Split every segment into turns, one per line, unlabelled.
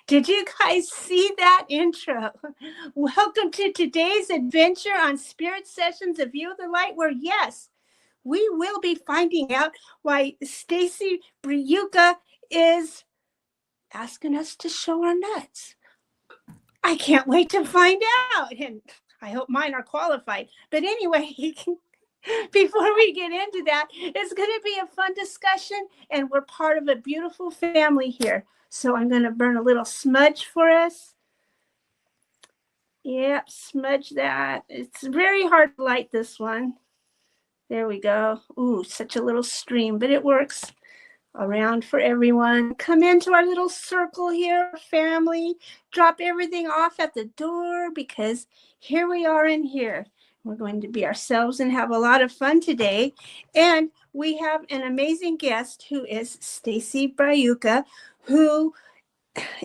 Did you guys see that intro? Welcome to today's adventure on Spirit Sessions, A View of the Light, where, yes, we will be finding out why Stacy Braiuca is asking us to show our nuts. I can't wait to find out, and I hope mine are qualified. But anyway, before we get into that, it's going to be a fun discussion, and we're part of a beautiful family here. So I'm going to burn a little smudge for us. Yep, smudge that. It's very hard to light this one. There we go. Ooh, such a little stream, but it works around for everyone. Come into our little circle here, family. Drop everything off at the door because here we are in here. We're going to be ourselves and have a lot of fun today. And we have an amazing guest who is Stacy Braiuca, who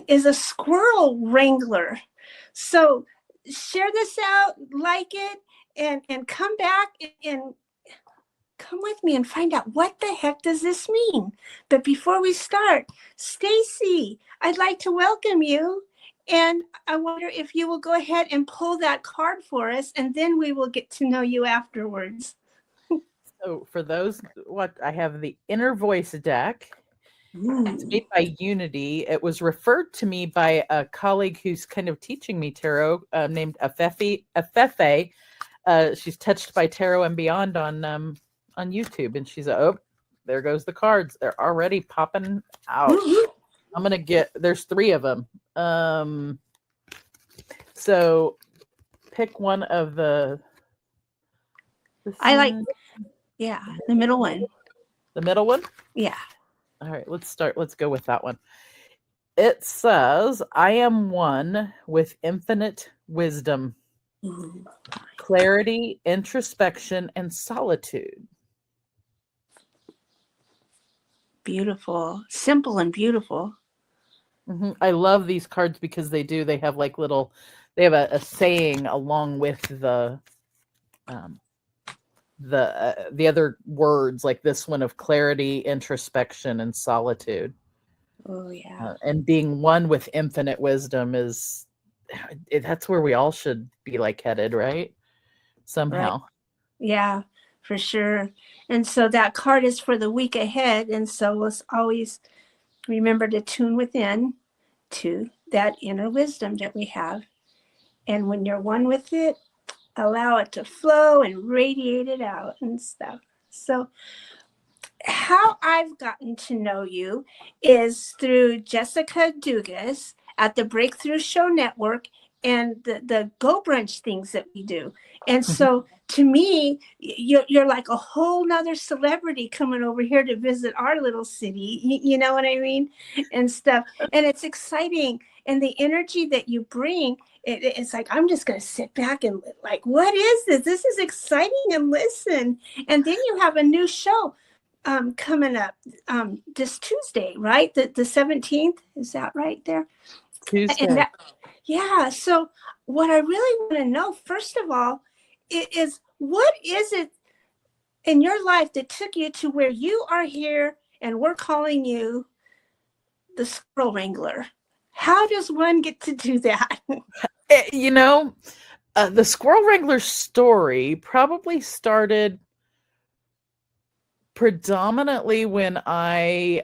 is a squirrel wrangler. So share this out, like it, and come back and come with me and find out what the heck does this mean. But before we start, Stacy, I'd like to welcome you. And I wonder if you will go ahead and pull that card for us, and then we will get to know you afterwards.
So for those, I have the Inner Voice deck. It's made by Unity. It was referred to me by a colleague who's kind of teaching me tarot, named Afefe. She's touched by tarot and beyond on YouTube, and she's oh, there goes the cards. They're already popping out. I'm gonna there's 3 of them. So pick one of the.
I like, the middle one.
The middle one?
Yeah.
All right, let's go with that one. It says, I am one with infinite wisdom, clarity, introspection, and solitude.
Beautiful. Simple and beautiful.
Mm-hmm. I love these cards because they have like they have a saying along with the other words, like this one of clarity, introspection, and solitude.
Oh yeah.
And being one with infinite wisdom that's where we all should be headed, right? Somehow.
Right. Yeah, for sure. And so that card is for the week ahead. And so let's always remember to tune within to that inner wisdom that we have. And when you're one with it, allow it to flow and radiate it out and stuff. So how I've gotten to know you is through Jessica Dugas at the Breakthrough Show Network and the Go Brunch things that we do. And so to me, you're like a whole nother celebrity coming over here to visit our little city. You know what I mean? And stuff. And it's exciting. And the energy that you bring, it's like, I'm just going to sit back and like, what is this? This is exciting, and listen. And then you have a new show coming up this Tuesday, right? The 17th. Is that right there?
Tuesday.
Yeah. So what I really want to know, first of all, is what is it in your life that took you to where you are here and we're calling you the Squirrel Wrangler? How does one get to do that?
The Squirrel Wrangler story probably started predominantly when I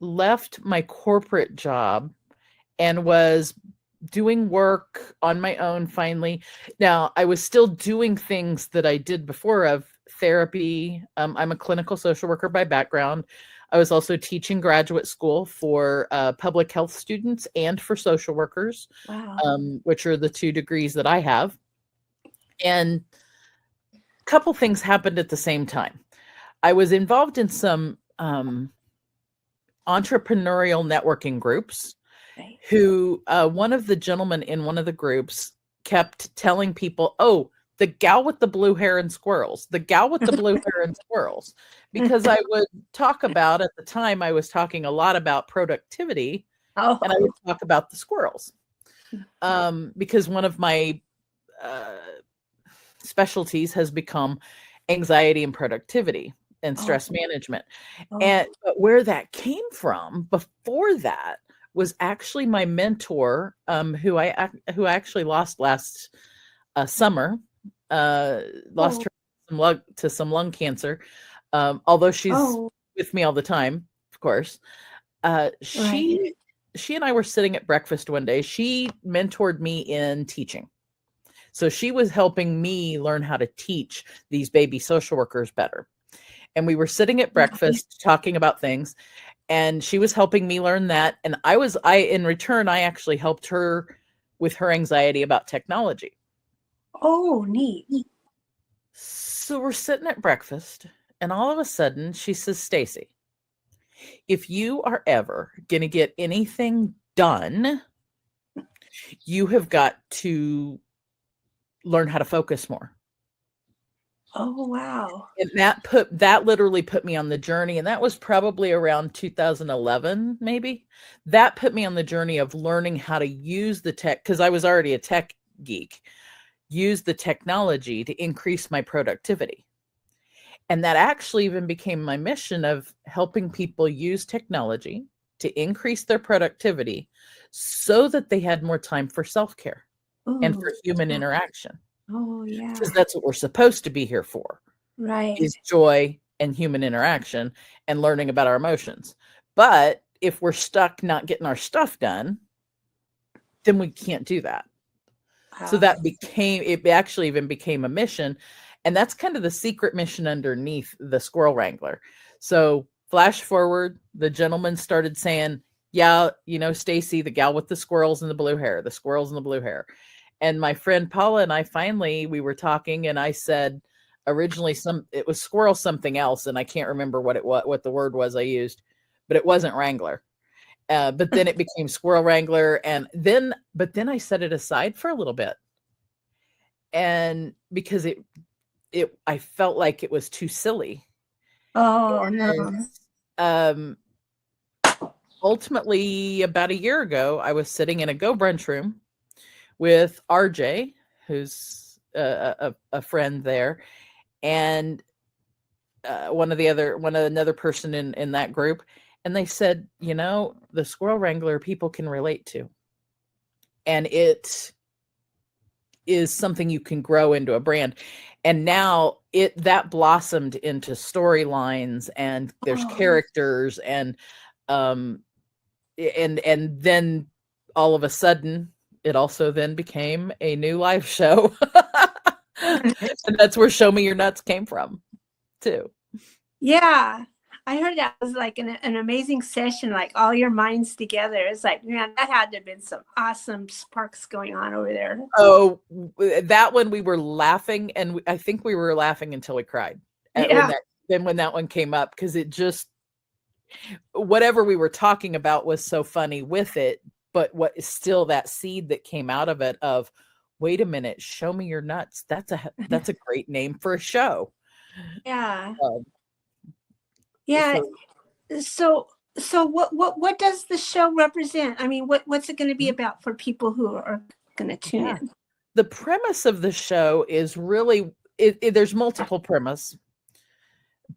left my corporate job and was doing work on my own finally. Now, I was still doing things that I did before of therapy. I'm a clinical social worker by background. I was also teaching graduate school for public health students and for social workers,
Wow.
Which are the 2 degrees that I have. And a couple things happened at the same time. I was involved in some entrepreneurial networking groups.
Right.
Who one of the gentlemen in one of the groups kept telling people, oh, the gal with the blue hair and squirrels, the gal with the blue hair and squirrels, because I would talk about, at the time, I was talking a lot about productivity, and I would talk about the squirrels, because one of my specialties has become anxiety and productivity and stress management. But where that came from before that was actually my mentor, who I actually lost last summer. Lost her to some lung cancer. Although she's with me all the time, of course. She and I were sitting at breakfast one day. She mentored me in teaching. So she was helping me learn how to teach these baby social workers better. And we were sitting at breakfast talking about things, and she was helping me learn that. And in return, I actually helped her with her anxiety about technology.
Oh, neat.
So we're sitting at breakfast, and all of a sudden she says, Stacy, if you are ever going to get anything done, you have got to learn how to focus more.
Oh, wow.
And that literally put me on the journey. And that was probably around 2011, maybe. That put me on the journey of learning how to use the tech, because I was already a tech geek, use the technology to increase my productivity. And that actually even became my mission of helping people use technology to increase their productivity so that they had more time for self-care and for human interaction.
Oh, yeah.
Because that's what we're supposed to be here for.
Right.
Is joy and human interaction and learning about our emotions. But if we're stuck not getting our stuff done, then we can't do that. So it actually even became a mission. And that's kind of the secret mission underneath the Squirrel Wrangler. So flash forward, the gentleman started saying, yeah, Stacy, the gal with the squirrels and the blue hair, the squirrels and the blue hair. And my friend Paula and I we were talking, and I said, originally it was squirrel something else. And I can't remember what the word was I used, but it wasn't Wrangler. But then it became Squirrel Wrangler. But then I set it aside for a little bit. And because I felt like it was too silly.
Oh, no.
Ultimately, about a year ago, I was sitting in a Go Brunch room with RJ, who's a friend there, and another person in that group. And they said, the Squirrel Wrangler people can relate to. And it is something you can grow into a brand. And now that blossomed into storylines, and there's characters, and then all of a sudden it also then became a new live show. And that's where Show Me Your Nuts came from too.
Yeah. I heard that was like an amazing session, like all your minds together. It's like, man, that had to have been some awesome sparks going on over there.
Oh, that one we were laughing, and I think we were laughing until we cried. When that one came up, because it just, whatever we were talking about was so funny with it, but what is still that seed that came out of it of, wait a minute, Show Me Your Nuts. That's a great name for a show.
Yeah. Yeah. So what does the show represent? I mean, what's it going to be about for people who are going to tune in?
The premise of the show is really, there's multiple premise,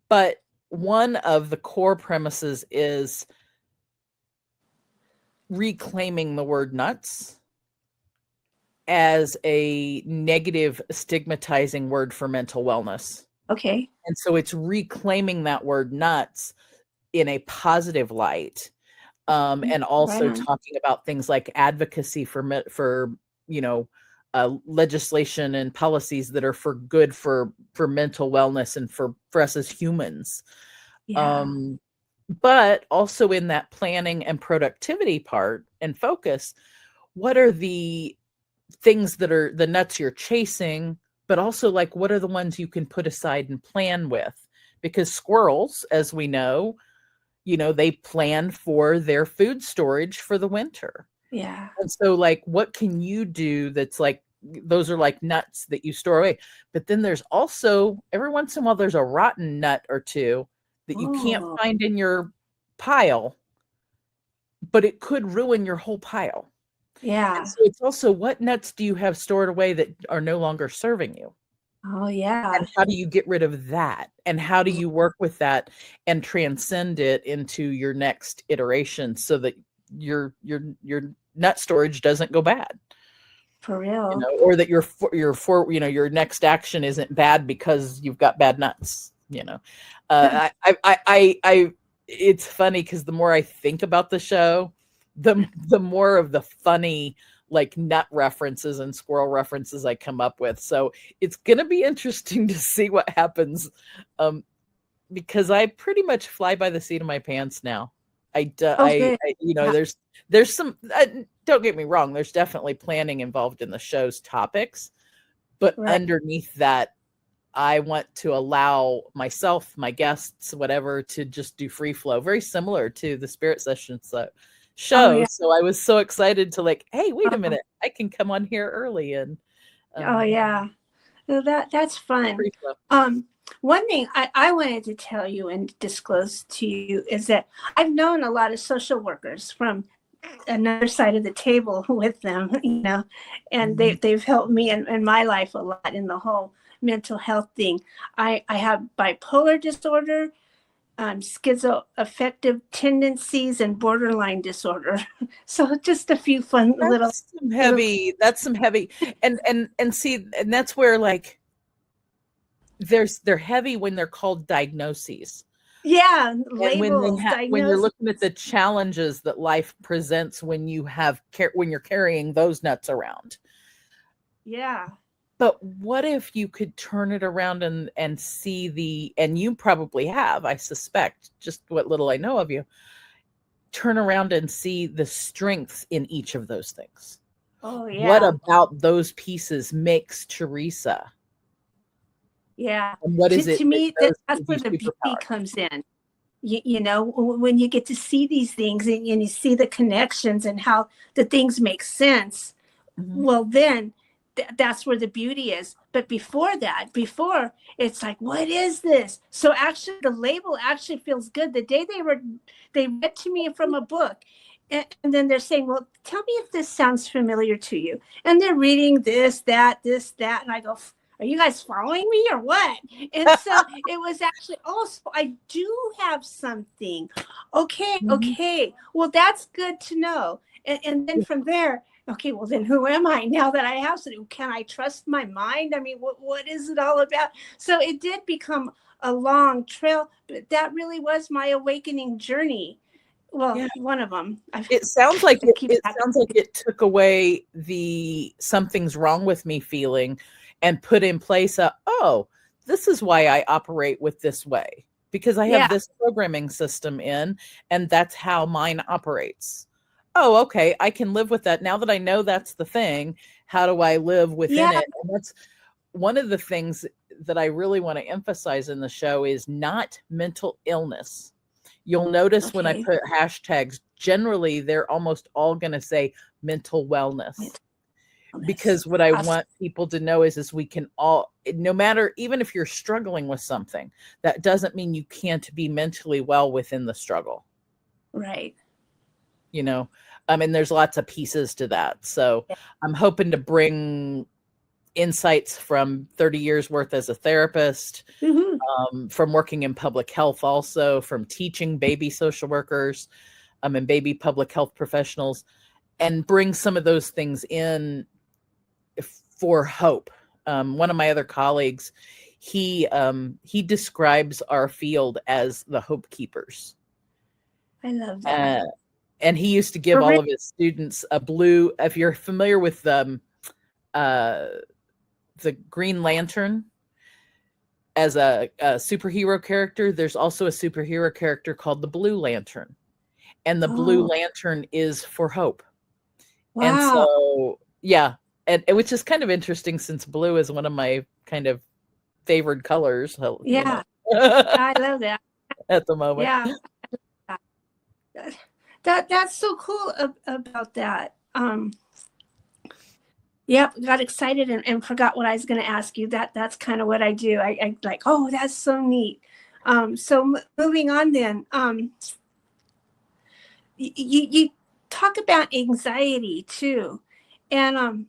but one of the core premises is reclaiming the word nuts as a negative, stigmatizing word for mental wellness.
Okay.
And so it's reclaiming that word nuts in a positive light, and also talking about things like advocacy for legislation and policies that are for good for mental wellness and for us as humans.
Yeah.
But also in that planning and productivity part and focus, what are the things that are the nuts you're chasing, but also like, what are the ones you can put aside and plan with? Because squirrels, as we know, they plan for their food storage for the winter.
Yeah.
And so like, what can you do that's like, those are like nuts that you store away. But then there's also, every once in a while, there's a rotten nut or two that you can't find in your pile, but it could ruin your whole pile.
Yeah.
And so it's also, what nuts do you have stored away that are no longer serving you?
Oh, yeah.
And how do you get rid of that? And how do you work with that and transcend it into your next iteration so that your nut storage doesn't go bad.
For real.
Or that your next action isn't bad because you've got bad nuts. I it's funny because the more I think about the show, the more of the funny like nut references and squirrel references I come up with. So it's gonna be interesting to see what happens, because I pretty much fly by the seat of my pants now.
Good.
There's some. Don't get me wrong. There's definitely planning involved in the show's topics, but underneath that, I want to allow myself, my guests, whatever, to just do free flow, very similar to the Spirit Sessions show. So I was so excited to like, hey, wait a minute, I can come on here early and.
Well, that's fun. One thing I wanted to tell you and disclose to you is that I've known a lot of social workers from another side of the table with them, and they've helped me in my life a lot in the whole mental health thing. I have bipolar disorder, schizoaffective tendencies, and borderline disorder. So just a few fun
That's some heavy, and see, and that's where like they're heavy when they're called diagnoses.
Yeah,
labels, when you're looking at the challenges that life presents when you're carrying those nuts around.
Yeah.
But what if you could turn it around and see and you probably have, I suspect, just what little I know of you, turn around and see the strengths in each of those things.
Oh, yeah.
What about those pieces makes Teresa?
Yeah.
And what is it?
To me, that's where the beauty comes in. When you get to see these things and you see the connections and how the things make sense, well, then that's where the beauty is. But before it's like, what is this? So actually, the label actually feels good. The day they read to me from a book, and then they're saying, well, tell me if this sounds familiar to you. And they're reading this, that, and I go, are you guys following me or what? And so it was actually, so I do have something. Okay. Well, that's good to know. And then from there, okay, well, then who am I now that I have something? Can I trust my mind? I mean, what is it all about? So it did become a long trail, but that really was my awakening journey. Well, one of them.
It sounds like it took away the something's wrong with me feeling and put in place this is why I operate with this way, because I have this programming system in, and that's how mine operates. Oh, okay, I can live with that. Now that I know that's the thing, how do I live within it? And that's one of the things that I really want to emphasize in the show is not mental illness. You'll notice when I put hashtags, generally they're almost all going to say mental wellness. Because what I want people to know is we can all, no matter, even if you're struggling with something, that doesn't mean you can't be mentally well within the struggle.
Right.
And there's lots of pieces to that. So I'm hoping to bring insights from 30 years worth as a therapist, from working in public health, also from teaching baby social workers and baby public health professionals, and bring some of those things in for hope. One of my other colleagues, he describes our field as the hope keepers.
I love that.
And he used to give all of his students a blue. If you're familiar with the Green Lantern as a superhero character, there's also a superhero character called the Blue Lantern, and the Blue Lantern is for hope. Wow. And so, and which is kind of interesting since blue is one of my kind of favored colors.
I love that
at the moment.
Yeah, that's so cool about that. Got excited and forgot what I was going to ask you. That's kind of what I do. I like, that's so neat. So moving on then, you talk about anxiety too, and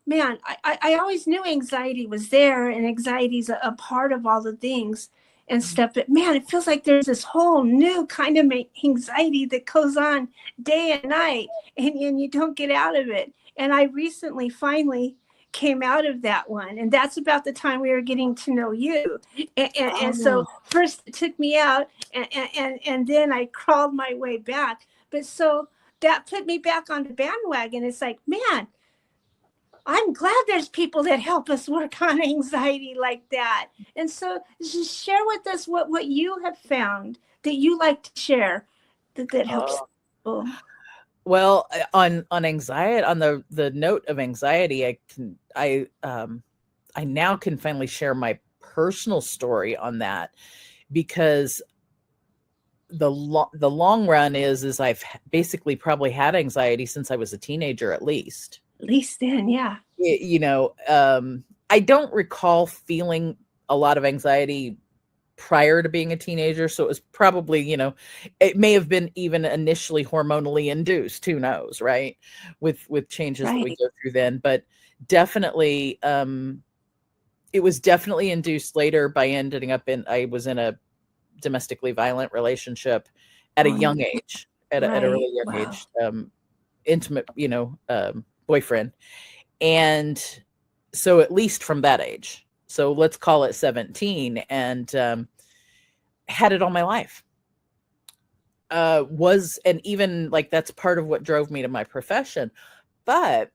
man, I always knew anxiety was there, and anxiety is a part of all the things. and stuff. But man, it feels like there's this whole new kind of anxiety that goes on day and night, and you don't get out of it. And I recently finally came out of that one, and that's about the time we were getting to know you. And so first it took me out, and then I crawled my way back. But so that put me back on the bandwagon. It's like, man, I'm glad there's people that help us work on anxiety like that. And so just share with us what you have found that you like to share that helps people.
Well, on anxiety, on the note of anxiety, I now can finally share my personal story on that, because the long run is I've basically probably had anxiety since I was a teenager, at least.
At least then, yeah.
I don't recall feeling a lot of anxiety prior to being a teenager. So it was probably, it may have been even initially hormonally induced, who knows, right? With changes that we go through then, but definitely, it was definitely induced later by ending up I was in a domestically violent relationship at a young age, at a really young age, intimate, boyfriend. And so at least from that age, so let's call it 17, and had it all my life. And even like that's part of what drove me to my profession. But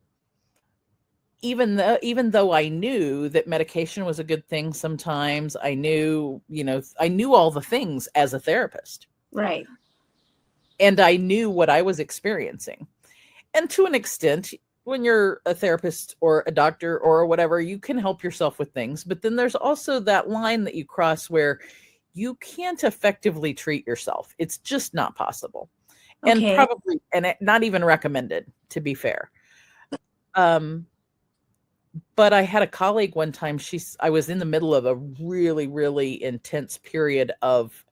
even though I knew that medication was a good thing, sometimes I knew all the things as a therapist.
Right.
And I knew what I was experiencing. And to an extent, when you're a therapist or a doctor or whatever, you can help yourself with things. But then there's also that line that you cross where you can't effectively treat yourself. It's just not possible. And probably, not even recommended, to be fair. But I had a colleague one time, I was in the middle of a really, really intense period of,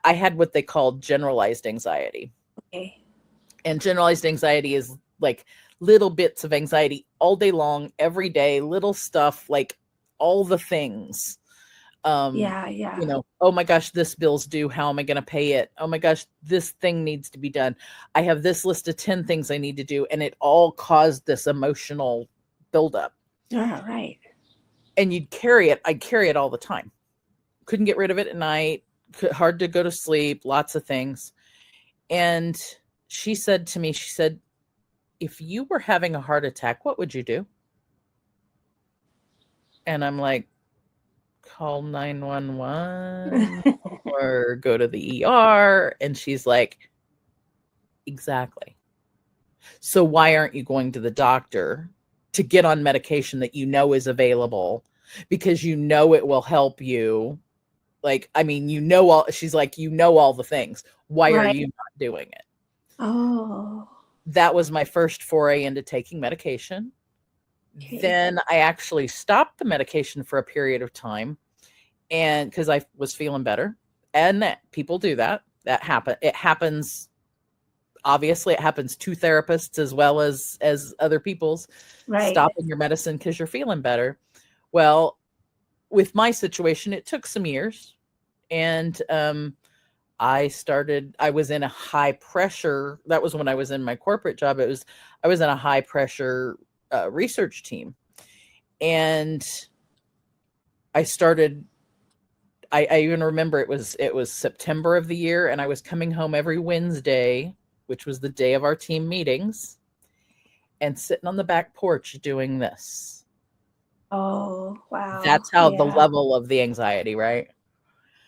I had what they called generalized anxiety.
Okay.
And generalized anxiety is like little bits of anxiety all day long, every day, little stuff, like all the things.
Yeah.
Oh my gosh, this bill's due. How am I going to pay it? Oh my gosh, this thing needs to be done. I have this list of 10 things I need to do. And it all caused this emotional buildup.
Yeah, right.
And I'd carry it all the time. Couldn't get rid of it at night. Hard to go to sleep, lots of things. And she said to me, if you were having a heart attack, what would you do? And I'm like, call 911 or go to the ER. And she's like, exactly. So why aren't you going to the doctor to get on medication that you know is available, because you know it will help you? Like, I mean, she's like, all the things. Why are you not doing it?
Oh.
That was my first foray into taking medication. Okay. Then I actually stopped the medication for a period of time, and because I was feeling better. And people do that. It happens. Obviously, it happens to therapists as well as other people's. Stopping your medicine because you're feeling better. Well, with my situation, it took some years, and I was in a high pressure. That was when I was in my corporate job. I was in a high pressure research team, and I started. I even remember it was September of the year, and I was coming home every Wednesday, which was the day of our team meetings, and sitting on the back porch doing this.
Oh, wow.
That's how the level of the anxiety, right?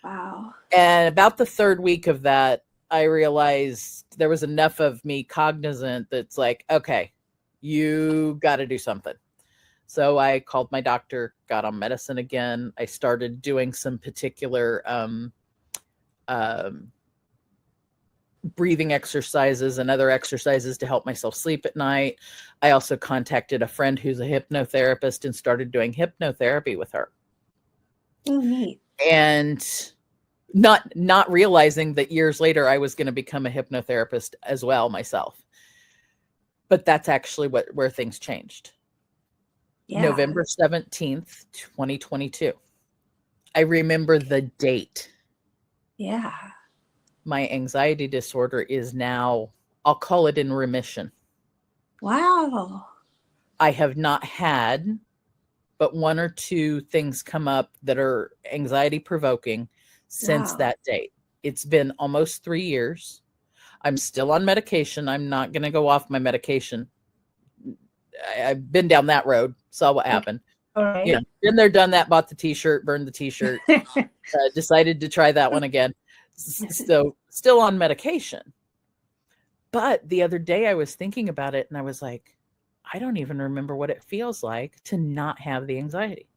Wow.
And about the third week of that, I realized there was enough of me cognizant that's like, okay, you got to do something. So I called my doctor, got on medicine again. I started doing some particular breathing exercises and other exercises to help myself sleep at night. I also contacted a friend who's a hypnotherapist and started doing hypnotherapy with her.
Oh, neat.
And not realizing that years later I was going to become a hypnotherapist as well myself. But that's actually where things changed. Yeah. November 17th, 2022. I remember the date.
Yeah.
My anxiety disorder is now, I'll call it in remission.
Wow.
I have not had but one or two things come up that are anxiety provoking since
Wow.
that date. It's been almost 3 years. I'm still on medication. I'm not going to go off my medication. I've been down that road, saw what happened.
All right.
You know, been there, done that, bought the t-shirt, burned the t-shirt, decided to try that one again. So still on medication. But the other day I was thinking about it and I was like, I don't even remember what it feels like to not have the anxiety.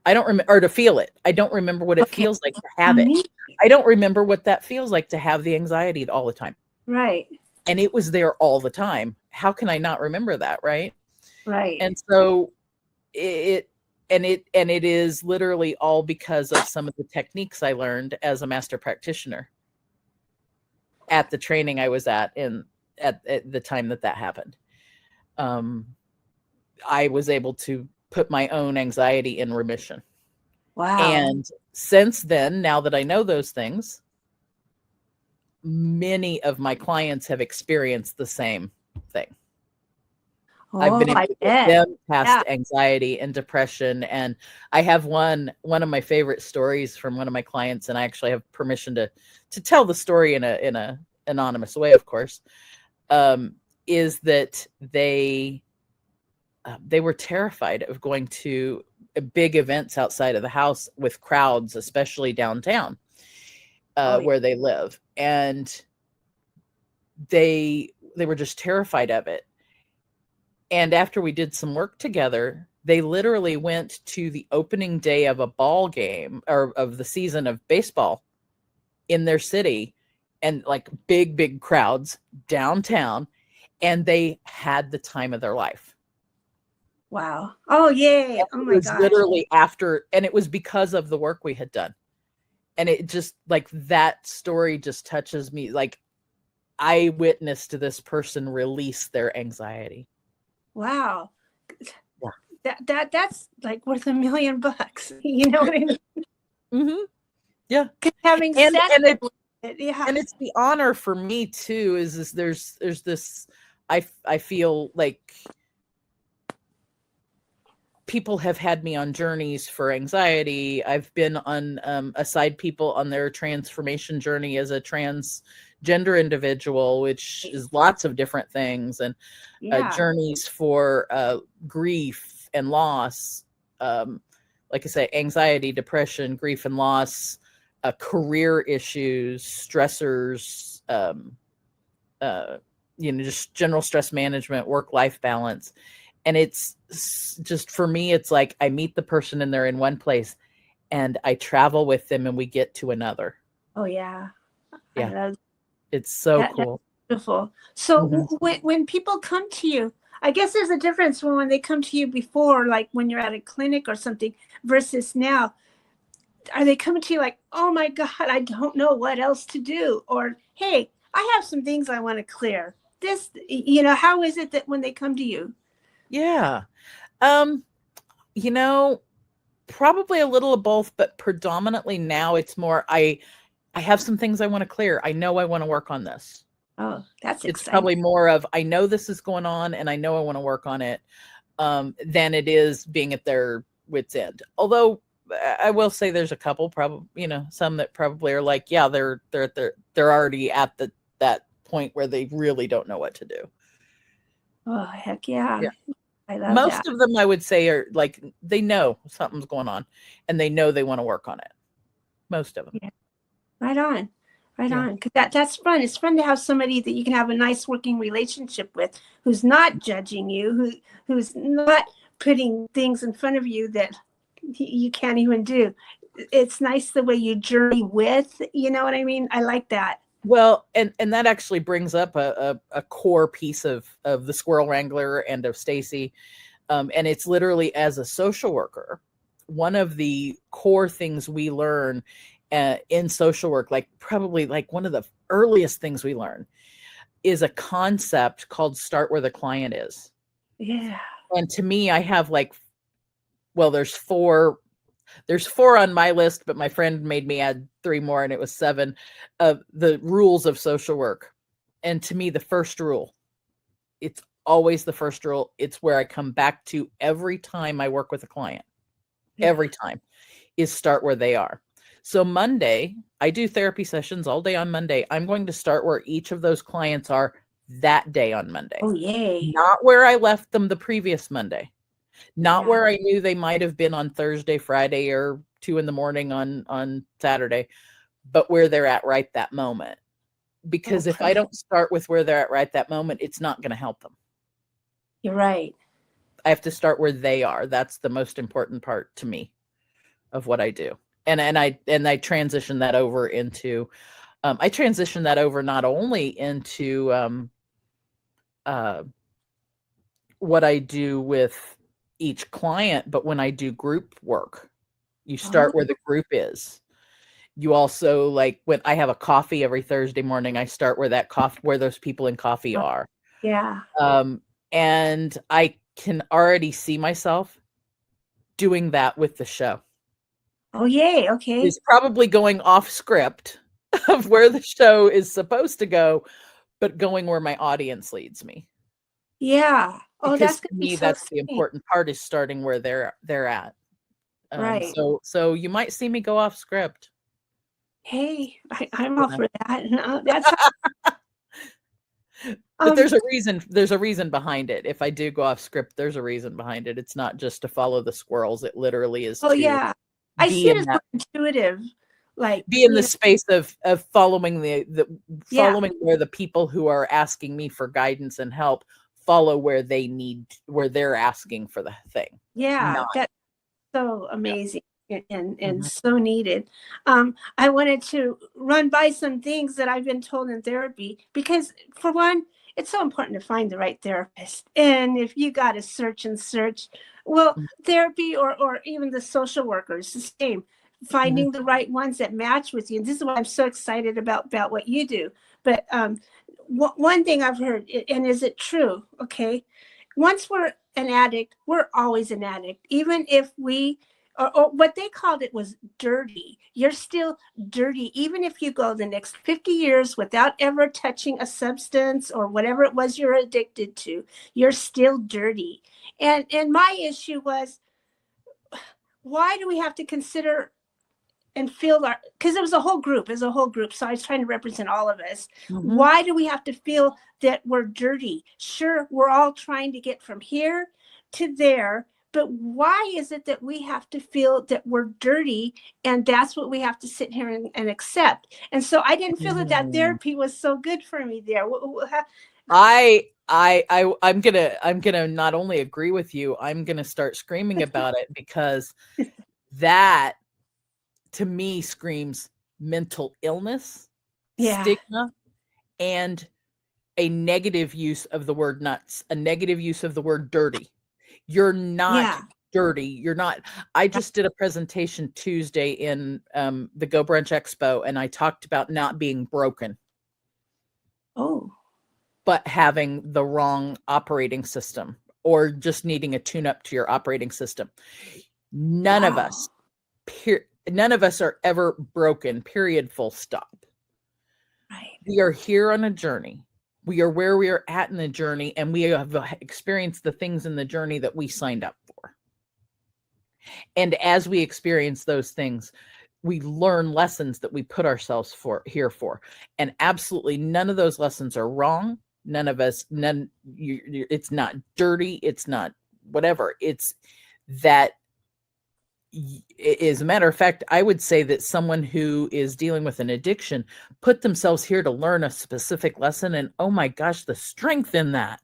I don't remember, or to feel it. I don't remember what it feels like to have it. I don't remember what that feels like to have the anxiety all the time.
Right.
And it was there all the time. How can I not remember that? Right.
Right.
And so it is literally all because of some of the techniques I learned as a master practitioner at the training I was at the time that happened. I was able to put my own anxiety in remission.
Wow.
And since then, now that I know those things, many of my clients have experienced the same thing. I've been able to get them past anxiety and depression. And I have one of my favorite stories from one of my clients, and I actually have permission to tell the story in a anonymous way, of course, is that they were terrified of going to big events outside of the house with crowds, especially downtown where they live. And they were just terrified of it. And after we did some work together, they literally went to the opening day of a ball game or of the season of baseball in their city, and like big crowds downtown, and they had the time of their life.
Wow. Oh, yay. Oh my gosh.
Literally after, and it was because of the work we had done. And it just, like, that story just touches me. Like, I witnessed this person release their anxiety.
Wow.
Yeah.
That's like worth $1 million. You know what I mean?
Mm-hmm. Yeah.
Having
and
yeah.
And it's the honor for me too, is there's this, I feel like people have had me on journeys for anxiety. I've been on aside people on their transformation journey as a transgender individual, which is lots of different things, and journeys for grief and loss. Like I say, anxiety, depression, grief and loss, career issues, stressors, just general stress management, work-life balance. And it's just, for me, it's like I meet the person and they're in one place and I travel with them and we get to another.
Oh, yeah.
Yeah. It's so cool.
That's beautiful. So when people come to you, I guess there's a difference when they come to you before, like when you're at a clinic or something, versus now. Are they coming to you like, oh my God, I don't know what else to do? Or, hey, I have some things I want to clear. This, how is it that when they come to you?
Yeah. Probably a little of both, but predominantly now it's more, I have some things I want to clear. I know I want to work on this.
Oh, that's exciting.
It's probably more of, I know this is going on and I know I want to work on it, than it is being at their wit's end. Although I will say there's a couple, probably, some that probably are like, yeah, they're already at that point where they really don't know what to do.
Oh, heck yeah. I love
Most
that.
of them, I would say, are like, they know something's going on and they know they want to work on it. Most of them.
Yeah. Right on. Because that's fun. It's fun to have somebody that you can have a nice working relationship with, who's not judging you, who's not putting things in front of you that you can't even do. It's nice the way you journey with, you know what I mean? I like that.
Well, and that actually brings up a core piece of the Squirrel Wrangler and of Stacy. And it's literally, as a social worker, one of the core things we learn in social work, like probably like one of the earliest things we learn, is a concept called start where the client is.
Yeah.
And to me, I have there's 4 There's 4 on my list, but my friend made me add 3 more, and it was 7 of the rules of social work. And to me, the first rule, it's always the first rule. It's where I come back to every time I work with a client.
Yeah.
Every time is start where they are. So Monday, I do therapy sessions all day on Monday. I'm going to start where each of those clients are that day on Monday.
Oh, yay.
Not where I left them the previous Monday. Not
Yeah.
where I knew they might have been on Thursday, Friday, or 2 a.m. on Saturday, but where they're at right that moment. Because if I don't start with where they're at right that moment, it's not going to help them.
You're right.
I have to start where they are. That's the most important part to me of what I do. And I transition that over into I transition that over not only into what I do with each client, but when I do group work, you start where the group is. You also, like, when I have a coffee every Thursday morning, I start where where those people in coffee are.
Yeah.
And I can already see myself doing that with the show.
Oh, yay. Okay.
It's probably going off script of where the show is supposed to go, but going where my audience leads me.
Yeah. Oh,
Because
that's
to
going to be
me,
so
that's the
sweet.
important part, is starting where they're at.
Right.
So you might see me go off script.
Hey, I'm all for that. No, that's
But there's a reason behind it. If I do go off script, there's a reason behind it. It's not just to follow the squirrels. It literally is to
yeah. I see it as more intuitive. Like,
be in the space of following following where the people who are asking me for guidance and help follow where they're asking for the thing.
Yeah, that's so amazing. And so needed. I wanted to run by some things that I've been told in therapy, because for one, it's so important to find the right therapist. And if you got to search, well, therapy or even the social workers, the same, finding the right ones that match with you. And this is why I'm so excited about what you do. But one thing I've heard, and is it true? Okay. Once we're an addict, we're always an addict, even if we, or what they called it was dirty. You're still dirty, even if you go the next 50 years without ever touching a substance or whatever it was you're addicted to. You're still dirty. And my issue was, why do we have to consider and feel our, because it was a whole group, so I was trying to represent all of us. Why do we have to feel that we're dirty? Sure, we're all trying to get from here to there, but why is it that we have to feel that we're dirty, and that's what we have to sit here and accept? And so I didn't feel that therapy was so good for me there.
I'm gonna not only agree with you, I'm gonna start screaming about it, because that, to me, screams mental illness, stigma, and a negative use of the word nuts, a negative use of the word dirty. You're not dirty. You're not. I just did a presentation Tuesday in the Go Brunch Expo, and I talked about not being broken.
Oh.
But having the wrong operating system, or just needing a tune-up to your operating system. None of us are ever broken, period, full stop.
Right.
We are here on a journey. We are where we are at in the journey, and we have experienced the things in the journey that we signed up for. And as we experience those things, we learn lessons that we put ourselves here for. And absolutely none of those lessons are wrong. It's not dirty. It's not whatever. It's that, as a matter of fact, I would say that someone who is dealing with an addiction put themselves here to learn a specific lesson. And oh my gosh, the strength in that.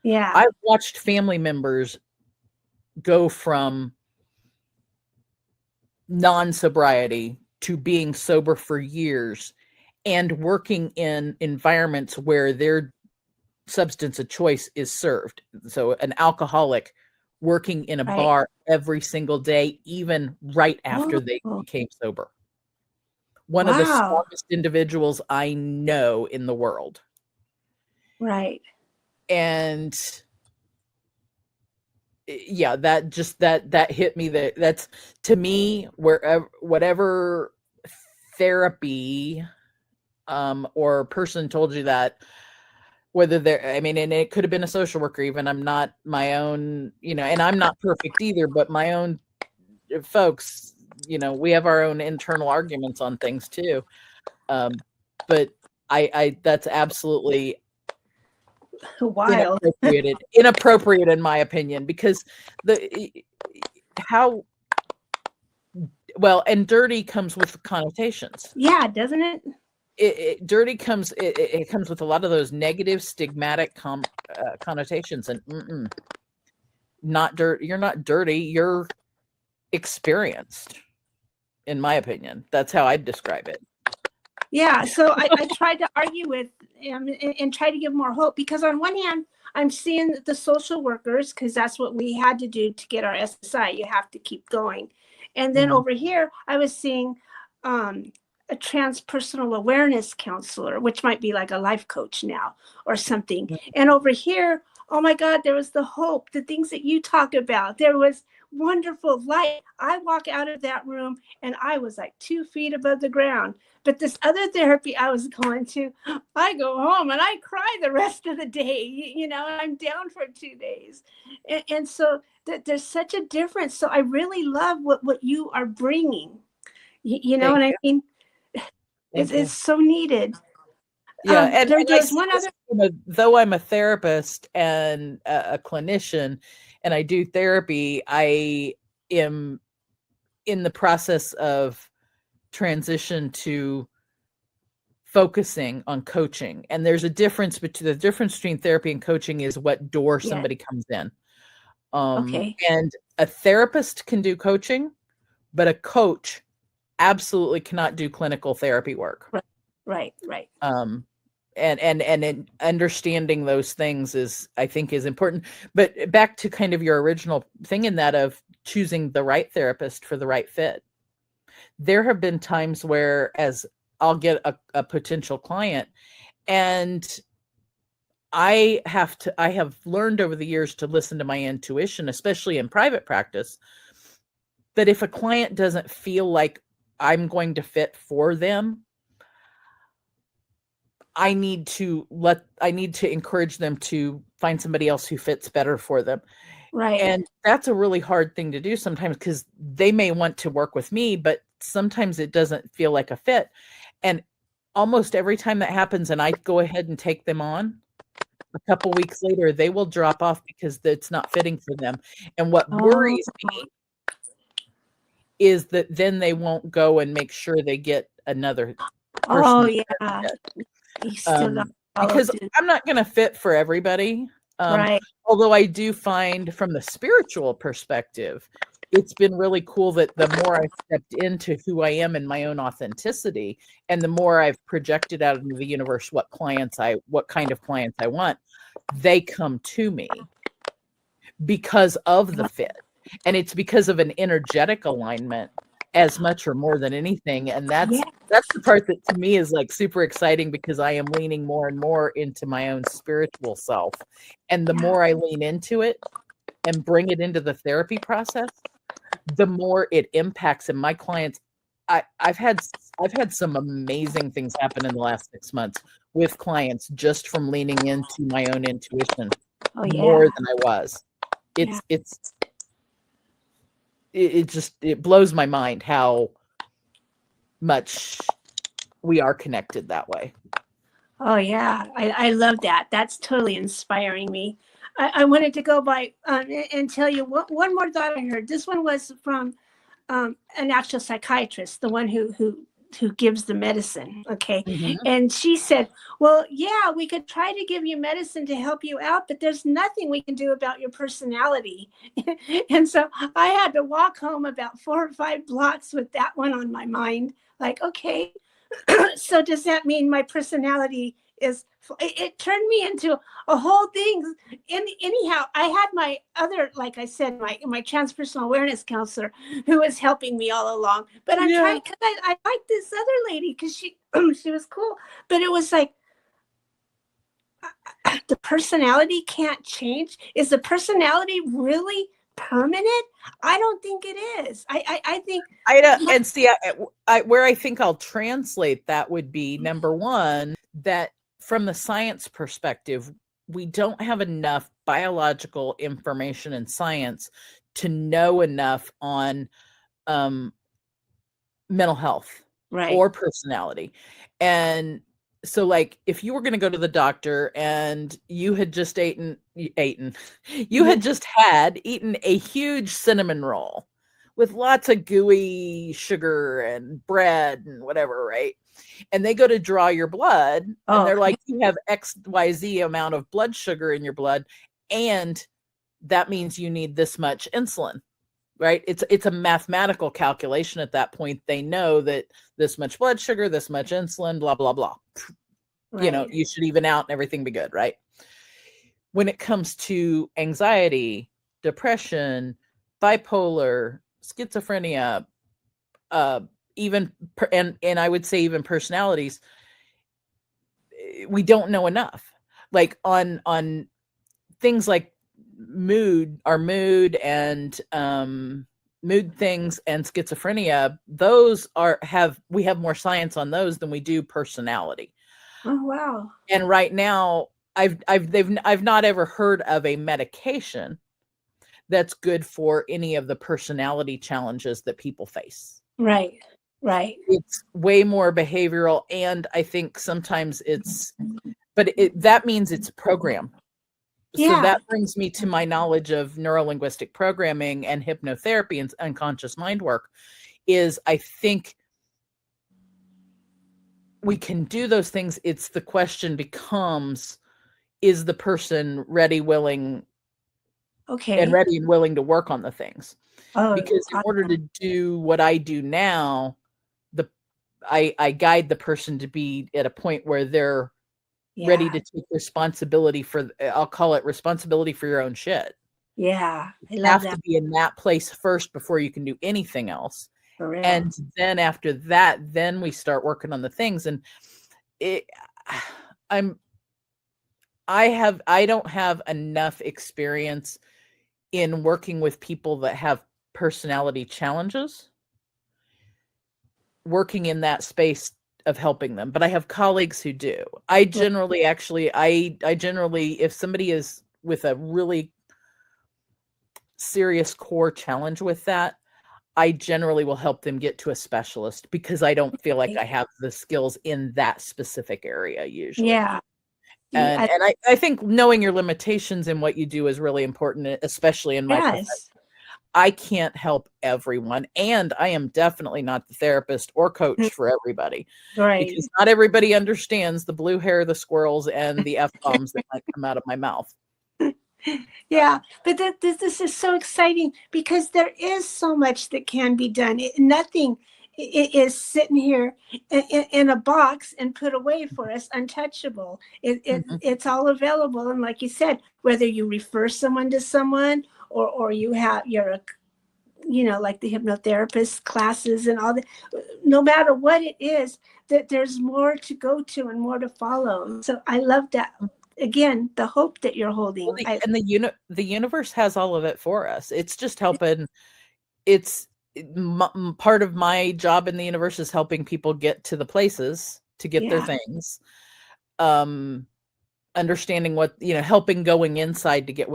Yeah.
I've watched family members go from non-sobriety to being sober for years, and working in environments where their substance of choice is served. So an alcoholic working in a bar every single day, even right after they became sober. One of the strongest individuals I know in the world.
Right.
And yeah, that hit me. That's, to me, wherever, whatever therapy or person told you that, whether they're, I mean, and it could have been a social worker even. I'm not my own, and I'm not perfect either, but my own folks, we have our own internal arguments on things too. But I that's absolutely
Wild.
inappropriate in my opinion, because how well, and dirty comes with connotations.
Yeah, doesn't it?
Dirty comes, it comes with a lot of those negative stigmatic connotations, and not dirt. You're not dirty. You're experienced, in my opinion. That's how I'd describe it.
Yeah, so I tried to argue with him and try to give more hope, because on one hand, I'm seeing the social workers, because that's what we had to do to get our SSI. You have to keep going. And then over here, I was seeing a transpersonal awareness counselor, which might be like a life coach now or something. And over here, oh my God, there was the hope, the things that you talk about. There was wonderful light. I walk out of that room and I was like 2 feet above the ground. But this other therapy I was going to, I go home and I cry the rest of the day, I'm down for 2 days. And so there's such a difference. So I really love what you are bringing, what I mean? It's so needed.
Yeah, and
there's one other.
Though I'm a therapist and a clinician, and I do therapy, I am in the process of transition to focusing on coaching. And there's a difference between therapy and coaching is what door somebody comes in. And a therapist can do coaching, but a coach absolutely cannot do clinical therapy work.
Right.
And understanding those things I think is important. But back to kind of your original thing in that of choosing the right therapist for the right fit. There have been times where, as I'll get a potential client, and I have learned over the years to listen to my intuition, especially in private practice, that if a client doesn't feel like I'm going to fit for them, I need to encourage them to find somebody else who fits better for them.
Right.
And that's a really hard thing to do sometimes, because they may want to work with me, but sometimes it doesn't feel like a fit. And almost every time that happens and I go ahead and take them on, a couple weeks later, they will drop off because it's not fitting for them. And what worries me is that then they won't go and make sure they get another person.
Oh, yeah.
Because I'm not going to fit for everybody.
Right.
Although I do find, from the spiritual perspective, it's been really cool that the more I've stepped into who I am and my own authenticity, and the more I've projected out into the universe what kind of clients I want, they come to me because of the fit. And it's because of an energetic alignment as much or more than anything. And that's the part that to me is like super exciting, because I am leaning more and more into my own spiritual self. And the more I lean into it and bring it into the therapy process, the more it impacts. And my clients, I've had some amazing things happen in the last 6 months with clients just from leaning into my own intuition more than I was. It blows my mind how much we are connected that way.
Oh yeah, I love that. That's totally inspiring me. I wanted to go by and tell you one more thought I heard. This one was from an actual psychiatrist, the one who gives the medicine. Okay. Mm-hmm. And she said, well, yeah, we could try to give you medicine to help you out, but there's nothing we can do about your personality. And so I had to walk home about 4 or 5 blocks with that one on my mind. Like, okay, so does that mean my personality it turned me into a whole thing. Anyhow, I had my other, like I said, my transpersonal awareness counselor who was helping me all along. But I'm trying, because I like this other lady because she was cool. But it was like, the personality can't change. Is the personality really permanent? I don't think it is. I think
I don't, and see, where I think I'll translate that would be number one, that from the science perspective, we don't have enough biological information and science to know enough on mental health
right.
or personality. And so, like, if you were going to go to the doctor and you had just you had just eaten a huge cinnamon roll with lots of gooey sugar and bread and whatever, right? And they go to draw your blood, and they're like, you have XYZ amount of blood sugar in your blood, and that means you need this much insulin, right? It's a mathematical calculation at that point. They know that this much blood sugar, this much insulin, blah, blah, blah. Right. You know, you should even out and everything be good, right? When it comes to anxiety, depression, bipolar, schizophrenia, even and I would say even personalities, we don't know enough. Like on things like mood and mood things and schizophrenia, those we have more science on those than we do personality.
Oh wow.
And right now I've not ever heard of a medication that's good for any of the personality challenges that people face.
Right.
It's way more behavioral, and I think sometimes that means it's programmed.
Yeah.
So that brings me to my knowledge of neurolinguistic programming and hypnotherapy and unconscious mind work. Is I think we can do those things. It's the question becomes, is the person ready, willing, and willing to work on the things? Because in order to do what I do now, I guide the person to be at a point where they're ready to take responsibility for, I'll call it responsibility for your own shit.
Yeah.
You have to be in that place first before you can do anything else. And then after that, then we start working on the things. And I don't have enough experience in working with people that have personality challenges, working in that space of helping them, but I have colleagues who do. I generally, if somebody is with a really serious core challenge with that, I generally will help them get to a specialist, because I don't feel like I have the skills in that specific area usually.
Yeah.
And I think knowing your limitations in what you do is really important, especially in my profession. I can't help everyone, and I am definitely not the therapist or coach for everybody,
right?
Because not everybody understands the blue hair, the squirrels, and the F-bombs that might come out of my mouth.
Yeah, but this is so exciting, because there is so much that can be done. Nothing is sitting here in a box and put away for us, untouchable. It's all available, and like you said, whether you refer someone to someone, or you're like the hypnotherapist classes and all that, no matter what it is, that there's more to go to and more to follow. So I love that. Again, the hope that you're holding.
And the universe has all of it for us. It's just helping. It's part of my job in the universe is helping people get to the places to get their things. Understanding what, helping going inside to get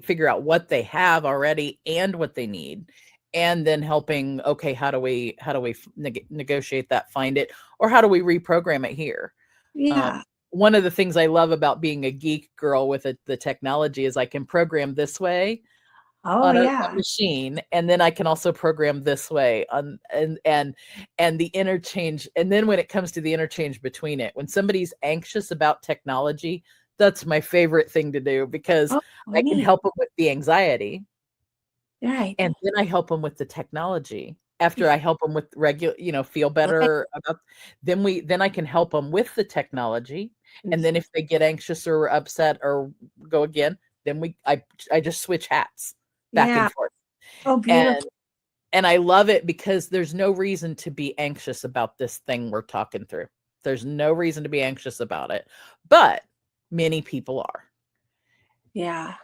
figure out what they have already and what they need. And then helping, okay, how do we negotiate that, find it, or how do we reprogram it here?
Yeah.
One of the things I love about being a geek girl with the technology is I can program this way on a machine, and then I can also program this way on and the interchange. And then when it comes to the interchange between it, when somebody's anxious about technology, that's my favorite thing to do, because I can help them with the anxiety.
Right.
And then I help them with the technology. After I help them with regular, feel better about, then I can help them with the technology. And then if they get anxious or upset or go again, then I just switch hats back and forth.
Oh, beautiful.
And I love it, because there's no reason to be anxious about this thing we're talking through. There's no reason to be anxious about it, but many people are.
Yeah.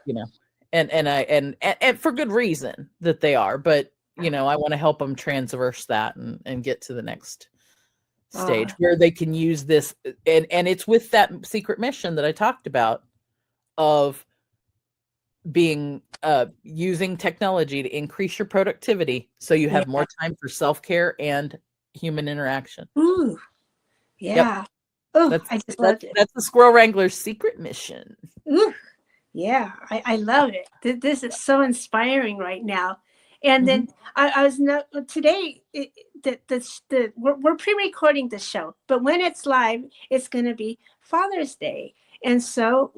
and for good reason that they are, but you know, I want to help them transverse that and get to the next stage where they can use this, and it's with that secret mission that I talked about of being using technology to increase your productivity so you have more time for self-care and human interaction.
Ooh, yeah. Yep. Oh, I just loved it.
That's the Squirrel Wrangler's secret mission.
Ooh, yeah, I love it. This is so inspiring right now. And then I was not today. We're pre-recording the show, but when it's live, it's going to be Father's Day. And so,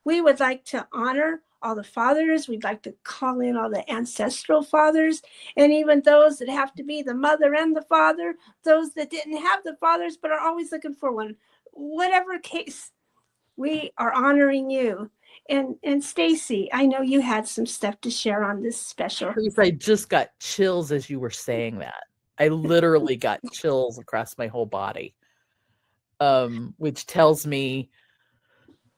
we would like to honor all the fathers. We'd like to call in all the ancestral fathers, and even those that have to be the mother and the father, those that didn't have the fathers but are always looking for one. Whatever case, we are honoring you. And Stacy, I know you had some stuff to share on this special.
I just got chills as you were saying that. I literally got chills across my whole body, which tells me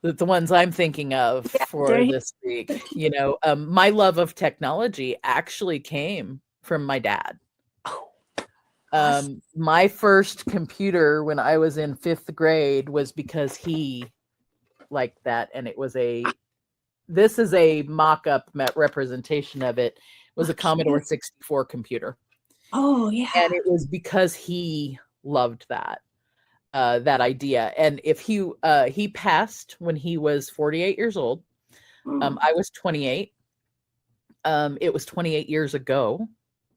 that the ones I'm thinking of for this week, you know, my love of technology actually came from my dad.
Awesome.
My first computer when I was in 5th grade was because he liked that, and this is a mock-up representation of it. It was a Commodore 64 computer.
Oh yeah.
And it was because he loved that idea. And if he passed when he was 48 years old. I was 28. It was 28 years ago.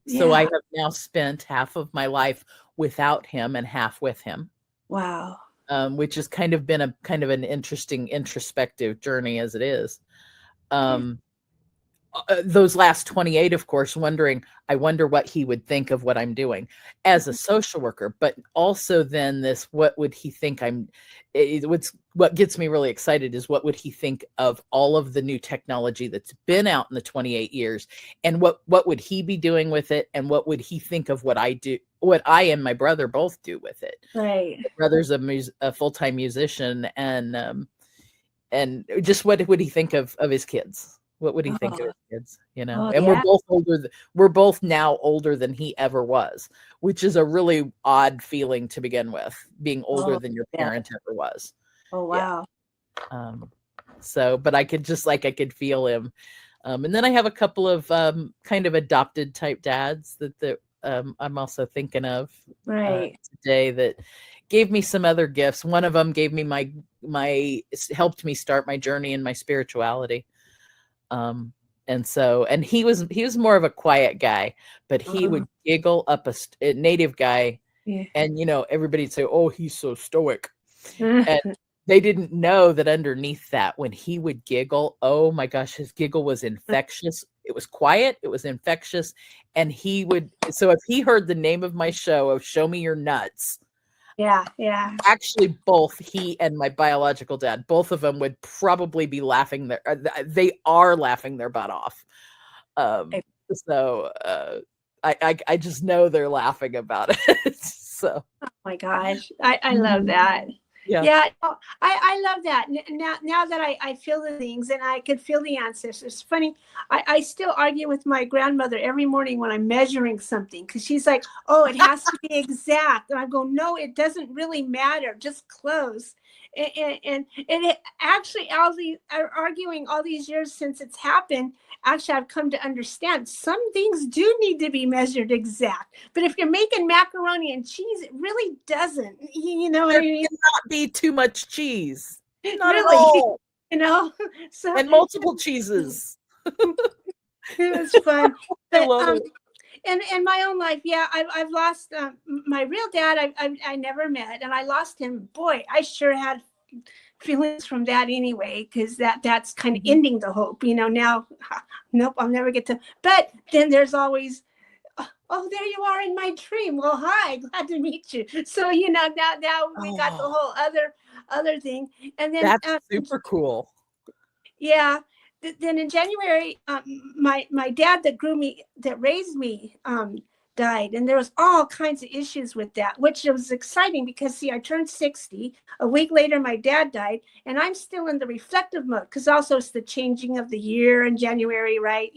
So I have now spent half of my life without him and half with him.
Wow.
Which has kind of been an interesting introspective journey as it is. Those last 28, of course, I wonder what he would think of what I'm doing as a social worker, but also then what would he think what gets me really excited is what would he think of all of the new technology that's been out in the 28 years, and what would he be doing with it, and what would he think of what I do, what I and my brother both do with it.
Right.
My brother's a full-time musician, and just what would he think of his kids? What would he think of his kids? You know, and we're both older. We're both now older than he ever was, which is a really odd feeling to begin with, being older than your parent ever was.
Oh, wow.
Yeah. So, but I could feel him. And then I have a couple of kind of adopted type dads that I'm also thinking of today that gave me some other gifts. One of them gave me helped me start my journey in my spirituality. And he was more of a quiet guy, but he would giggle up a native guy, and you know, everybody'd say, "Oh, he's so stoic," and they didn't know that underneath that, when he would giggle, oh my gosh, his giggle was infectious. It was quiet, it was infectious, and so if he heard the name of my show of Show Me Your Nuts.
Yeah.
Actually, both he and my biological dad, both of them would probably be laughing they are laughing their butt off. So I just know they're laughing about it. So.
Oh my gosh, I love that. Yeah, I love that. Now that I feel the things and I could feel the ancestors. It's funny, I still argue with my grandmother every morning when I'm measuring something, because she's like, oh, it has to be exact. And I go, no, it doesn't really matter, just close. And it actually, arguing all these years since it's happened, actually I've come to understand some things do need to be measured exact. But if you're making macaroni and cheese, it really doesn't. You know what I mean?
Not be too much cheese. Not
really,
at all.
You know, so
and multiple cheeses.
It was fun.
I love it.
In my own life, I've lost my real dad. I never met, and I lost him. Boy, I sure had feelings from that anyway, because that's kind of ending the hope. You know, now, nope, I'll never get to. But then there's always, oh, there you are in my dream. Well, hi, glad to meet you. So you know, now we got the whole other thing, and then
that's super cool.
Yeah. Then in January, my dad that raised me, died, and there was all kinds of issues with that, which was exciting because, see, I turned 60. A week later my dad died, and I'm still in the reflective mode because also it's the changing of the year in January, right?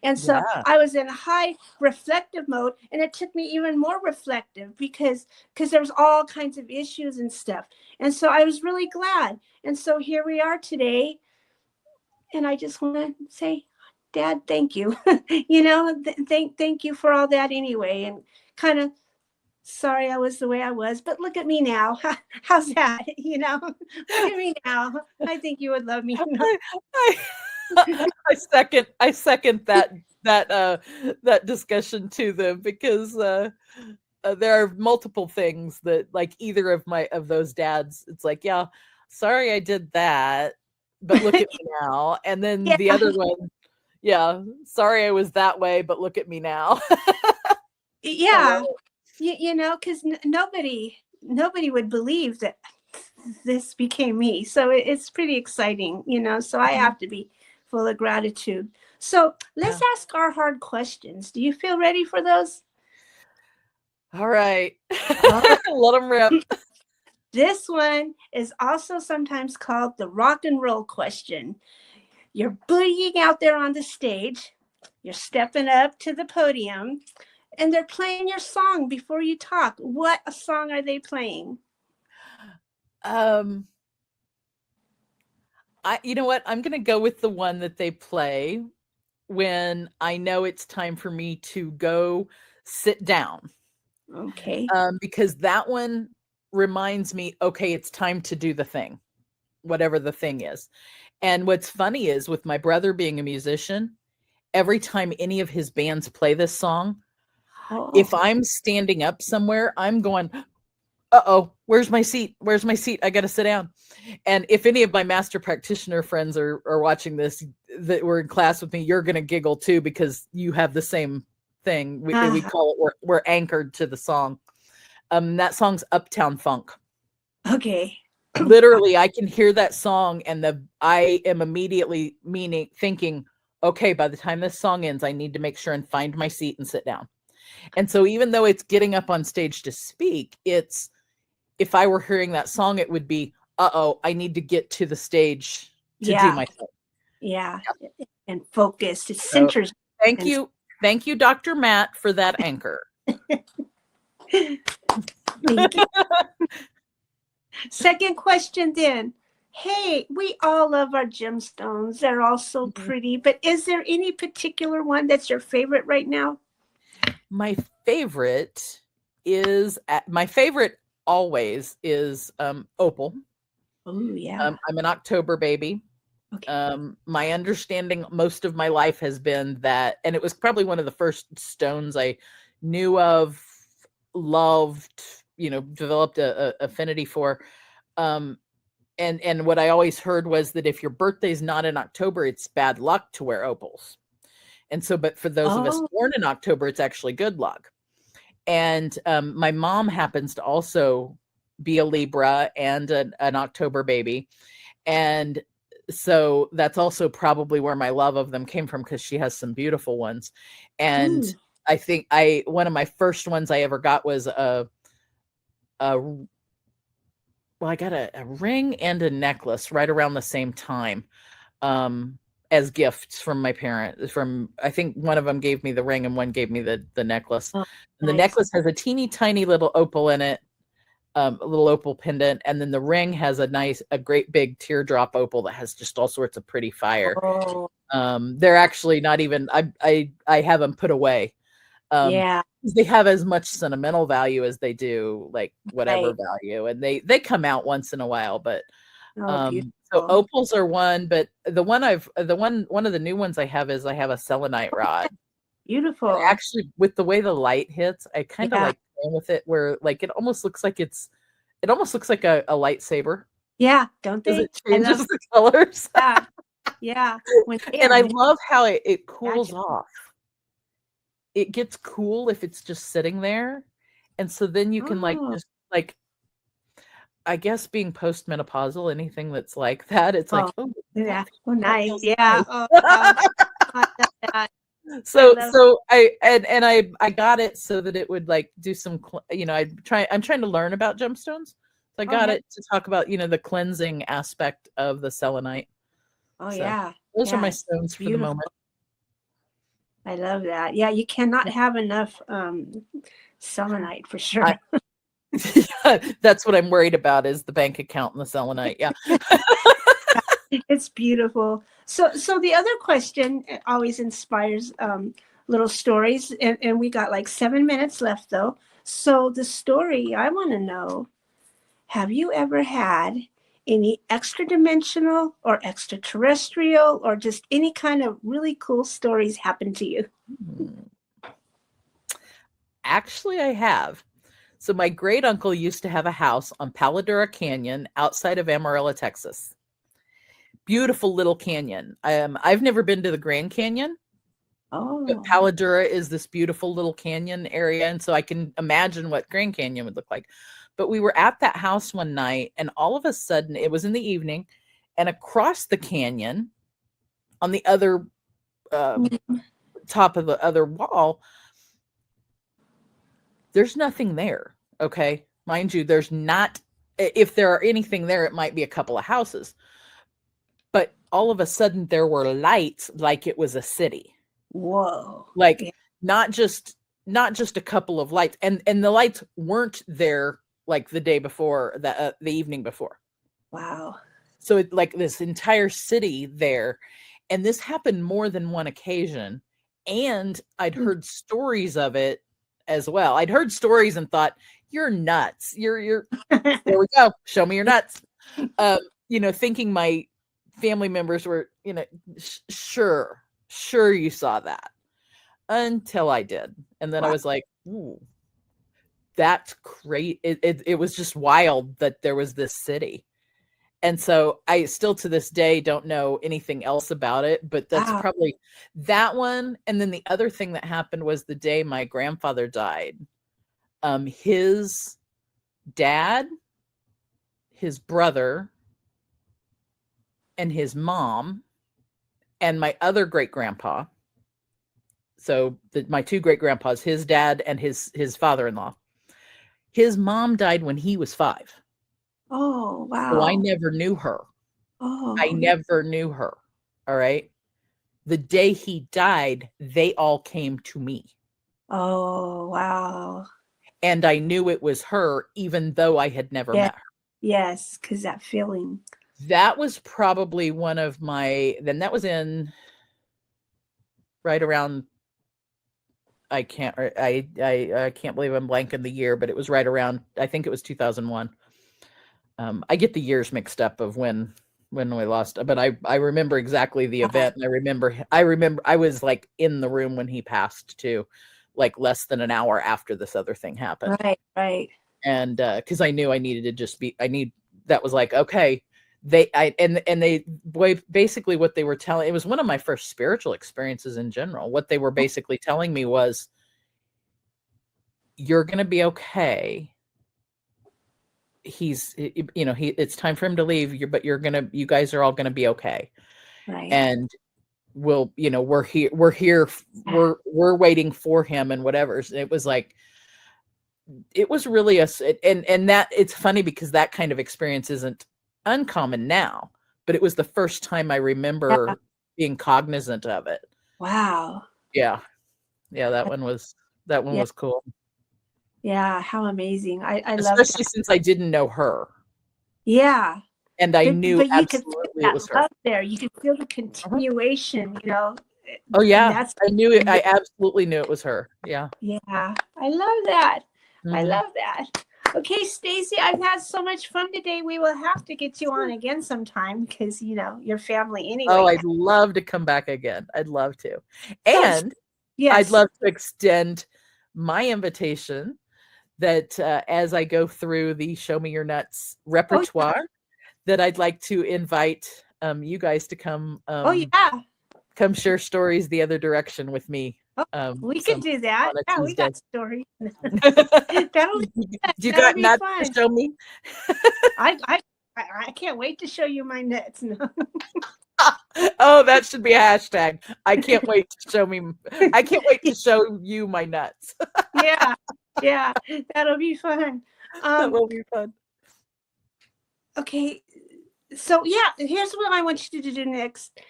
And so
Yeah.
I was in high reflective mode, and it took me even more reflective because there was all kinds of issues and stuff. And so I was really glad. And so here we are today, and I just want to say, Dad, thank you. Thank you for all that anyway. And kind of sorry I was the way I was, but look at me now. How's that? Look at me now. I think you would love me.
I, I second that discussion to them, because there are multiple things that, like, either of those dads, it's like, yeah, sorry I did that, but look at me now. And then
Yeah.
the other one, yeah, sorry I was that way, but look at me now.
Yeah. Because nobody would believe that this became me. So it's pretty exciting, so I have to be full of gratitude. So let's ask our hard questions. Do you feel ready for those?
All right. Let them rip.
This one is also sometimes called the rock and roll question. You're boogieing out there on the stage. You're stepping up to the podium, and they're playing your song before you talk. What a song are they playing?
You know what? I'm going to go with the one that they play when I know it's time for me to go sit down.
Okay.
Because that one reminds me, okay, it's time to do the thing, whatever the thing is. And what's funny is, with my brother being a musician, every time any of his bands play this song, if I'm standing up somewhere, I'm going, uh-oh, where's my seat? Where's my seat? I got to sit down. And if any of my master practitioner friends are watching this that were in class with me, you're going to giggle too, because you have the same thing. We call it, we're anchored to the song. That song's Uptown Funk.
Okay.
Literally, I can hear that song, and I am immediately thinking, okay, by the time this song ends, I need to make sure and find my seat and sit down. And so even though it's getting up on stage to speak, it's, if I were hearing that song, it would be, uh-oh, I need to get to the stage to do my thing.
Yeah. And focus. It centers.
So, thank you, Dr. Matt, for that anchor.
Thank you. Second question then. Hey, we all love our gemstones. They're all so pretty, but is there any particular one that's your favorite right now?
My favorite always is opal.
Oh, yeah.
I'm an October baby. Okay. My understanding most of my life has been that, and it was probably one of the first stones I knew of, loved, developed a affinity for. And what I always heard was that if your birthday's not in October, it's bad luck to wear opals. And so, but for those of us born in October, it's actually good luck. And my mom happens to also be a Libra and an October baby. And so that's also probably where my love of them came from, because she has some beautiful ones. And I think one of my first ones I ever got was I got a ring and a necklace right around the same time, as gifts from my parents. I think one of them gave me the ring and one gave me the necklace. And the necklace has a teeny tiny little opal in it, a little opal pendant, and then the ring has a great big teardrop opal that has just all sorts of pretty fire. They're actually not even, I have them put away. They have as much sentimental value as they do, like, whatever value, and they come out once in a while. But so opals are one, but one of the new ones I have is, I have a selenite rod.
Beautiful.
And actually, with the way the light hits, I kind of like playing with it, where, like, it almost looks like a lightsaber.
Yeah, don't they?
It changes the colors.
Yeah.
And I love how it cools off. It gets cool if it's just sitting there. And so then you can just, like, I guess being postmenopausal, anything that's like that, it's like,
yeah, nice. Yeah.
Nice.
I love that.
So
love.
I got it so that it would like do some, I'm trying to learn about gemstones. So I
Oh
got
yeah.
it to talk about, the cleansing aspect of the selenite.
Oh
So
yeah.
those are my
Yeah.
stones for the
Beautiful.
moment.
I love that. Yeah, you cannot have enough selenite for sure.
That's what I'm worried about is the bank account and the selenite. Yeah.
It's beautiful. So the other question always inspires little stories, and we got like 7 minutes left though. So the story I want to know: have you ever had any extra dimensional or extraterrestrial or just any kind of really cool stories happen to you?
Actually, I have. So my great uncle used to have a house on Paladura Canyon outside of Amarillo, Texas. Beautiful little canyon. I've never been to the Grand Canyon, but
Oh,
Paladura is this beautiful little canyon area, and so I can imagine what Grand Canyon would look like. But we were at that house one night, and all of a sudden, it was in the evening, and across the canyon, on the other top of the other wall, there's nothing there. Okay, mind you, there's not. If there are anything there, it might be a couple of houses. But all of a sudden, there were lights like it was a city.
whoa.
Like
Yeah.
not just a couple of lights, and the lights weren't there like the day before, the evening before.
Wow.
So it like this entire city there, and this happened more than one occasion. And I'd heard stories of it as well. I'd heard stories and thought, "You're nuts! You're there we go. Show me your nuts." Thinking my family members were, sure you saw that, until I did. And then I
Wow.
was like, ooh, that's great. It was just wild that there was this city. And so I still to this day don't know anything else about it, but that's
Wow.
probably that one. And then the other thing that happened was the day my grandfather died. His dad, his brother, and his mom, and my other great grandpa. So my two great grandpas, his dad and his father-in-law. His mom died when he was 5.
Oh,
So I
wow.
never knew her. I
Oh,
never knew her. All right. The day he died, they all came to me.
oh, wow.
And I knew it was her, even though I had never
Yeah.
met her.
Yes, because that feeling.
That was probably one of my, then that was in right around, I can't believe I'm blanking the year, but it was right around, I think it was 2001. I get the years mixed up of when we lost, but I remember exactly the event. And I remember I was like in the room when he passed too, like less than an hour after this other thing happened.
Right, right.
And because I knew I needed to just be, that was like, okay, basically what they were telling, it was one of my first spiritual experiences in general. What they were basically telling me was, you're going to be okay. It's time for him to leave, but you guys are all going to be okay.
Right.
And we're here, we're waiting for him and whatever. It was like, it was really and that it's funny because that kind of experience isn't uncommon now, but it was the first time I
Yeah.
remember being cognizant of it.
Wow.
Yeah. That one was
Yeah.
cool.
Yeah. How amazing. I love
Especially
that.
since I didn't know her.
Yeah.
And I knew
But you could feel
absolutely it
that
was her.
love there. You could feel the
Uh-huh.
continuation,
Oh
and
yeah.
that's
I knew it. I absolutely knew it was her. Yeah.
yeah. I love that. I
Mhm.
love that. Okay, Stacy, I've had so much fun today. We will have to get you on again sometime because your family
Oh,
anyway.
I'd love to come back again. I'd love to.
So
And I'd
yes.
love to extend my invitation that as I go through the Show Me Your Nuts
Oh
repertoire, that I'd like to invite you guys to come
yeah.
come share stories the other direction with me.
Oh, we could do that.
On a
Yeah, we
Tuesday.
got stories. That'll be fun.
You
That'll
got
be
nuts
fun.
to show me?
I can't wait to show you my nuts. No.
Oh, that should be a hashtag. I can't wait to show me. I can't wait to show you my nuts.
Yeah, yeah, that'll be fun.
That will be fun.
Okay, so yeah, here's what I want you to do next.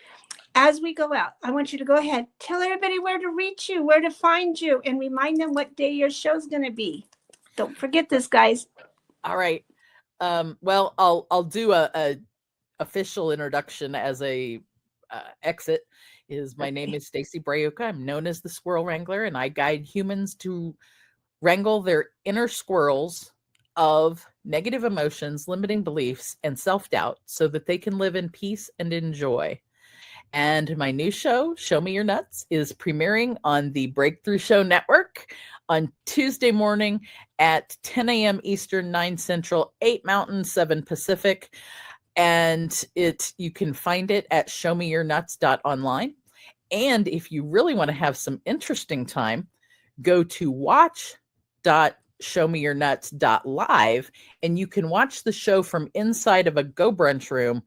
As we go out, I want you to go ahead, tell everybody where to reach you, where to find you, and remind them what day your show's going to be. Don't forget this, guys.
All right. Well, I'll do a official introduction as a exit. My name is Stacy Braiuca. I'm known as the Squirrel Wrangler, and I guide humans to wrangle their inner squirrels of negative emotions, limiting beliefs, and self-doubt so that they can live in peace and in joy. And my new show, Show Me Your Nuts, is premiering on the Breakthrough Show Network on Tuesday morning at 10 a.m. Eastern, 9 Central, 8 Mountain, 7 Pacific. And you can find it at showmeyournuts.online. And if you really want to have some interesting time, go to watch.showmeyournuts.live, and you can watch the show from inside of a Go Brunch room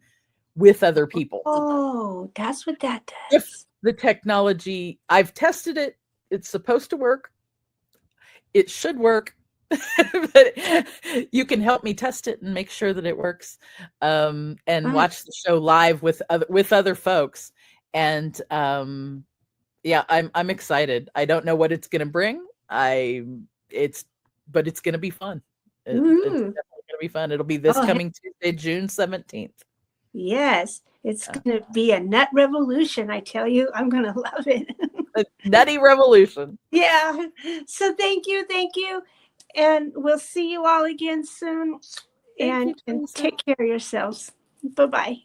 with other people.
Oh, that's what that does.
If the technology, I've tested it, it's supposed to work. It should work. But you can help me test it and make sure that it works, and watch the show live with other folks. And yeah, I'm excited. I don't know what it's going to bring. But it's going to be fun. It's definitely going to be fun. It'll be this coming Tuesday, June 17th.
Yes, it's going to be a nut revolution. I tell you, I'm going to love it.
A nutty revolution.
Yeah. So thank you. And we'll see you all again soon. And take care of yourselves. Bye-bye.